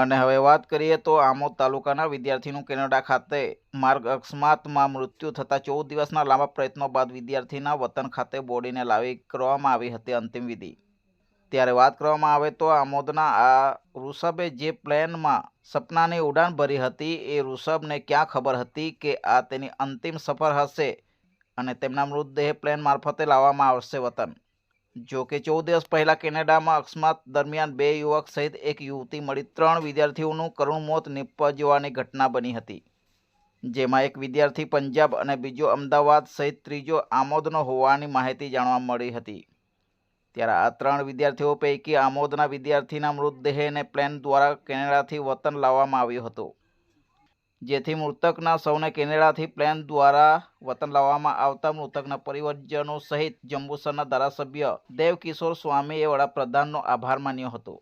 અને હવે વાત કરીએ તો આમોદ તાલુકાના વિદ્યાર્થીનું કેનેડા ખાતે માર્ગ અકસ્માતમાં મૃત્યુ થતાં 14 દિવસના લાંબા પ્રયત્નો બાદ વિદ્યાર્થીના વતન ખાતે બોડીને લાવી કરવામાં આવી હતી અંતિમ વિધિ। ત્યારે વાત કરવામાં આવે તો આમોદના આ ઋષભે જે પ્લેનમાં સપનાની ઉડાન ભરી હતી એ ઋષભને ક્યાં ખબર હતી કે આ તેની અંતિમ સફર હશે અને તેમના મૃતદેહ પ્લેન મારફતે લાવવામાં આવશે વતન। જો કે 14 દિવસ પહેલા કેનેડામાં અકસ્માત દરમિયાન 2 યુવક સહિત એક યુવતી મળી 3 વિદ્યાર્થીઓનું કરુણ મોત નિપજવાની ઘટના બની હતી, જેમાં એક વિદ્યાર્થી પંજાબ અને બીજો અમદાવાદ સહિત ત્રીજો આમોદનો હોવાની માહિતી જાણવા મળી હતી। ત્યારે આ 3 વિદ્યાર્થીઓ પૈકી આમોદના વિદ્યાર્થીના મૃતદેહને પ્લેન દ્વારા કેનેડાથી વતન લાવવામાં આવ્યો હતો, જેથી મૃતકના સૌને કેનેડાથી પ્લેન દ્વારા વતન લાવવામાં આવતા મૃતકના પરિવારજનો સહિત જંબુસરના ધારાસભ્ય દેવકિશોર સ્વામીએ વડાપ્રધાનનો આભાર માન્યો હતો।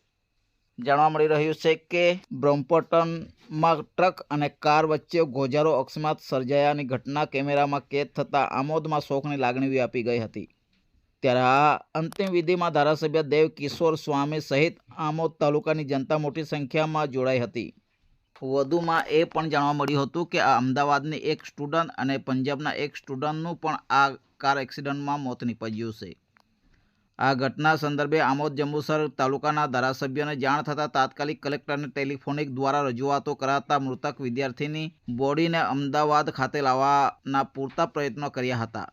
જાણવા મળી રહ્યું છે કે બ્રહ્મપટ્ટનમાં ટ્રક અને કાર વચ્ચે ગોઝારો અકસ્માત સર્જાયાની ઘટના કેમેરામાં કેદ થતાં આમોદમાં શોકની લાગણી વ્યાપી ગઈ હતી। ત્યારે આ અંતિમ વિધિમાં ધારાસભ્ય દેવકિશોર સ્વામી સહિત આમોદ તાલુકાની જનતા મોટી સંખ્યામાં જોડાઈ હતી। વધુમાં એ પણ જાણવા મળ્યું હતું કે આ અમદાવાદની એક સ્ટુડન્ટ અને પંજાબના એક સ્ટુડન્ટનું પણ આ કાર એક્સિડન્ટમાં મોત નીપજ્યું છે। આ ઘટના સંદર્ભે આમોદ જંબુસર તાલુકાના ધારાસભ્યોને જાણ થતાં તાત્કાલિક કલેક્ટરને ટેલિફોનિક દ્વારા રજૂઆતો કરાતા મૃતક વિદ્યાર્થીની બોડીને અમદાવાદ ખાતે લાવવાના પૂરતા પ્રયત્નો કર્યા હતા,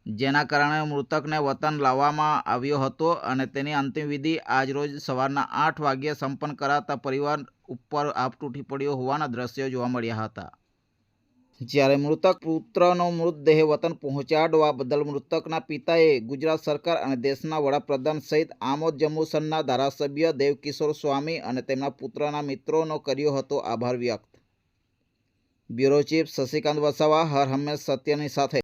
જેના કારણે મૃતકને વતન લાવવામાં આવ્યો હતો અને તેની અંતિમ વિધિ આજરોજ સવારના 8 વાગ્યે સંપન્ન કરાતા પરિવાર ઉપર આપ તૂટી પડ્યો હોવાના દ્રશ્યો જોવા મળ્યા હતા। જ્યારે મૃતક પુત્રનો મૃતદેહ વતન પહોંચાડવા બદલ મૃતકના પિતાએ ગુજરાત સરકાર અને દેશના વડાપ્રધાન સહિત આમોદ જંબુસરના ધારાસભ્ય દેવકિશોર સ્વામી અને તેમના પુત્રના મિત્રોનો કર્યો હતો આભાર વ્યક્ત। બ્યુરો ચીફ શશિકાંત વસાવા, હર હંમેશ સત્યની સાથે।